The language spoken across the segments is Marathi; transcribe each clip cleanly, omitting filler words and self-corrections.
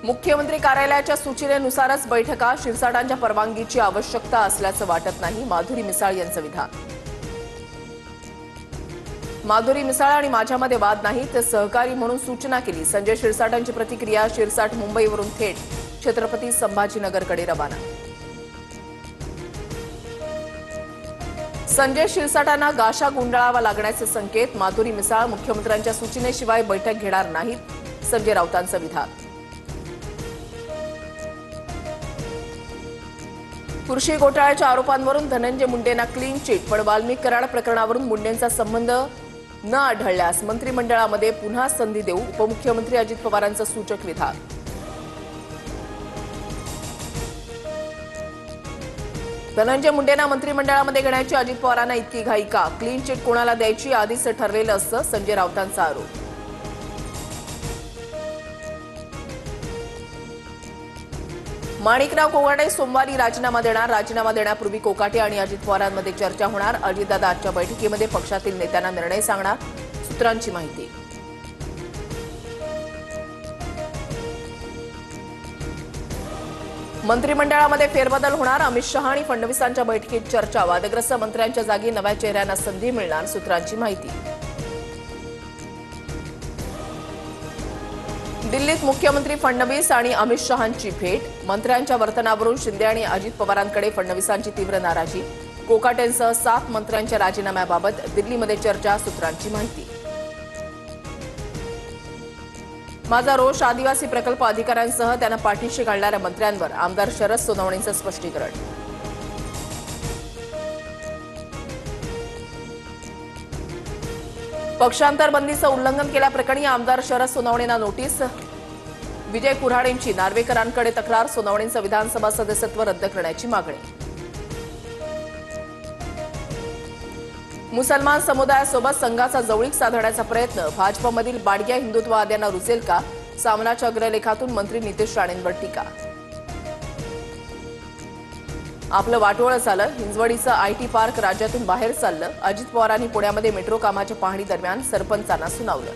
मुख्यमंत्री कार्यालयाच्या सूचनेनुसारच बैठका, शिरसाटांच्या परवानगीची आवश्यकता असल्याचं वाटत नाही, माधुरी मिसाळ यांचं विधान. माधुरी मिसाळ आणि माझ्यामध्ये वाद नाही, ते सहकारी म्हणून सूचना केली. संजय शिरसाटांची प्रतिक्रिया. शिरसाट मुंबईवरून थेट छत्रपती संभाजीनगरकडे रवाना. संजय शिरसाटांना गाशा गुंडाळावा लागण्याचे संकेत. माधुरी मिसाळ मुख्यमंत्र्यांच्या सूचनेशिवाय बैठक घेणार नाहीत, संजय राऊतांचं विधान. कृषी घोटाळ्याच्या आरोपांवरून धनंजय मुंडेंना क्लीन चिट, पण वाल्मिक कराड प्रकरणावरून मुंडेंचा संबंध न आढळल्यास मंत्रिमंडळामध्ये पुन्हा संधी देऊ, उपमुख्यमंत्री अजित पवारांचं सूचक विधान. धनंजय मुंडेंना मंत्रिमंडळामध्ये घेण्याची अजित पवारांना इतकी घाई का? क्लीन चिट कोणाला द्यायची आधीच ठरलेलं असतं, संजय राऊतांचा आरोप. माणिकराव कोकाटे सोमवारी राजीनामा देणार. राजीनामा देण्यापूर्वी कोकाटे आणि अजित पवारांमध्ये चर्चा होणार. अजितदादा आजच्या बैठकीमध्ये पक्षातील नेत्यांना निर्णय सांगणार, सूत्रांची माहिती. मंत्रिमंडळामध्ये फेरबदल होणार. अमित शहा आणि फडणवीसांच्या बैठकीत चर्चा. वादग्रस्त मंत्र्यांच्या जागी नव्या चेहऱ्यांना संधी मिळणार, सूत्रांची माहिती. दिल्लीत मुख्यमंत्री फडणवीस आणि अमित शहांची भेट. मंत्र्यांच्या वर्तनावरून शिंदे आणि अजित पवारांकडे फडणवीसांची तीव्र नाराजी. कोकाटेंसह 7 मंत्र्यांच्या राजीनाम्याबाबत दिल्लीमध्ये चर्चा, सूत्रांची माहिती. माझा रोष आदिवासी प्रकल्प अधिकाऱ्यांसह त्यांना पाठीशी घालणाऱ्या मंत्र्यांवर आमदार शरद सोनवणेंचं स्पष्टीकरण. पक्षांतर बंदीचं उल्लंघन केल्याप्रकरणी आमदार शरद सोनवणेंना नोटीस. विजय कुऱ्हाडेंची नार्वेकरांकडे तक्रार. सोनवणेंचं विधानसभा सदस्यत्व रद्द करण्याची मागणी. मुसलमान समुदायासोबत संघाचा जवळीक साधण्याचा प्रयत्न. भाजपमधील बाडग्या हिंदुत्ववाद्यांना रुचेल का? सामनाच्या अग्रलेखातून मंत्री नितेश राणेंवर टीका. आपलं वाटोळं झालं. हिंजवडीचं आयटी पार्क राज्यातून बाहेर चाललं. अजित पवारांनी पुण्यामध्ये मेट्रो कामाच्या पाहणी दरम्यान सरपंचांना सुनावलं.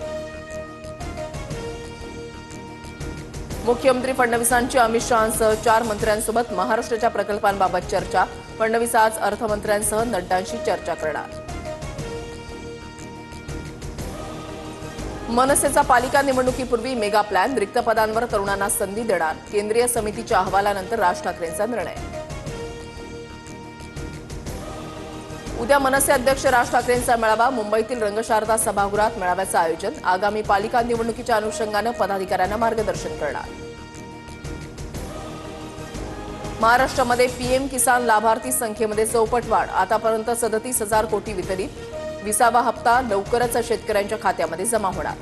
मुख्यमंत्री फडणवीसांची अमित शहांसह 4 मंत्र्यांसोबत महाराष्ट्राच्या प्रकल्पांबाबत चर्चा. फडणवीस आज अर्थमंत्र्यांसह नड्डांशी चर्चा करणार. मनसेचा पालिका निवडणुकीपूर्वी मेगा प्लॅन. रिक्त पदांवर तरुणांना संधी देणार. केंद्रीय समितीच्या अहवालानंतर राज ठाकरेंचा निर्णय. उद्या मनसे अध्यक्ष राज ठाकरेंचा मेळावा. मुंबईतील रंगशारदा सभागृहात मेळाव्याचं आयोजन. आगामी पालिका निवडणुकीच्या अनुषंगानं पदाधिकाऱ्यांना मार्गदर्शन करणार. महाराष्ट्रामध्ये पीएम किसान लाभार्थी संख्येमध्ये चौपट वाढ. आतापर्यंत 37,000 कोटी वितरित. 20वा हप्ता लवकरच शेतकऱ्यांच्या खात्यामध्ये जमा होणार.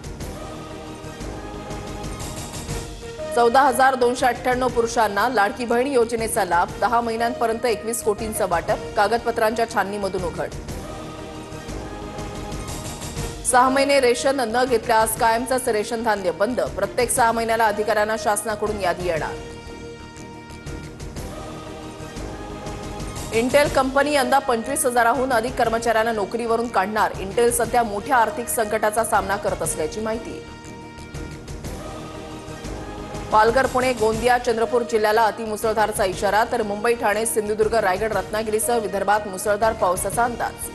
14,298 पुरुषांना लाडकी बहीण योजनेचा लाभ. 10 महिन्यांपर्यंत 21 कोटींचं वाटप. कागदपत्रांच्या छाननीमधून उघड. 6 महिने रेशन न घेतल्यास कायमचंच रेशन धान्य बंद. प्रत्येक 6 महिन्याला अधिकाऱ्यांना शासनाकडून यादी येणार. इंटेल कंपनी यंदा 25,000हून अधिक कर्मचाऱ्यांना नोकरीवरून काढणार. इंटेल सध्या मोठ्या आर्थिक संकटाचा सामना करत असल्याची माहिती. पालघर, पुणे, गोंदिया, चंद्रपूर जिल्ह्याला अतिमुसळधारचा इशारा. तर मुंबई, ठाणे, सिंधुदुर्ग, रायगड, रत्नागिरीसह विदर्भात मुसळधार पावसाचा अंदाज.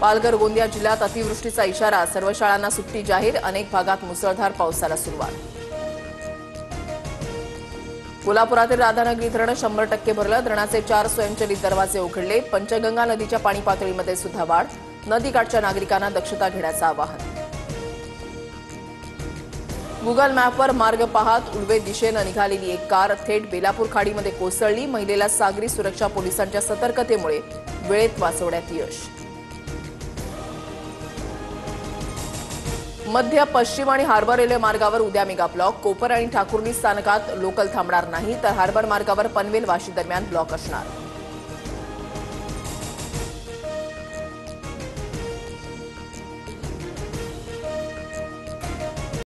पालघर, गोंदिया जिल्ह्यात अतिवृष्टीचा इशारा. सर्व शाळांना सुट्टी जाहीर. अनेक भागात मुसळधार पावसाला सुरुवात. कोल्हापुरातील राधानगरी धरण 100% भरलं. धरणाचे 4 स्वयंचलित दरवाजे उघडले. पंचगंगा नदीच्या पाणी पातळीमध्ये सुद्धा वाढ. नदीकाठच्या नागरिकांना दक्षता घेण्याचं आवाहन. गुगल मॅपवर मार्ग पाहत उळवे दिशेनं निघालेली एक कार थेट बेलापूर खाडीमध्ये कोसळली. महिलेला सागरी सुरक्षा पोलिसांच्या सतर्कतेमुळे वेळेत वाचवण्यात यश. मध्य, पश्चिम आणि हार्बर रेल्वे मार्गावर उद्या मेगा ब्लॉक. कोपर आणि ठाकुर्ली स्थानकात लोकल थांबणार नाही. तर हार्बर मार्गावर पनवेल वाशी दरम्यान ब्लॉक असणार.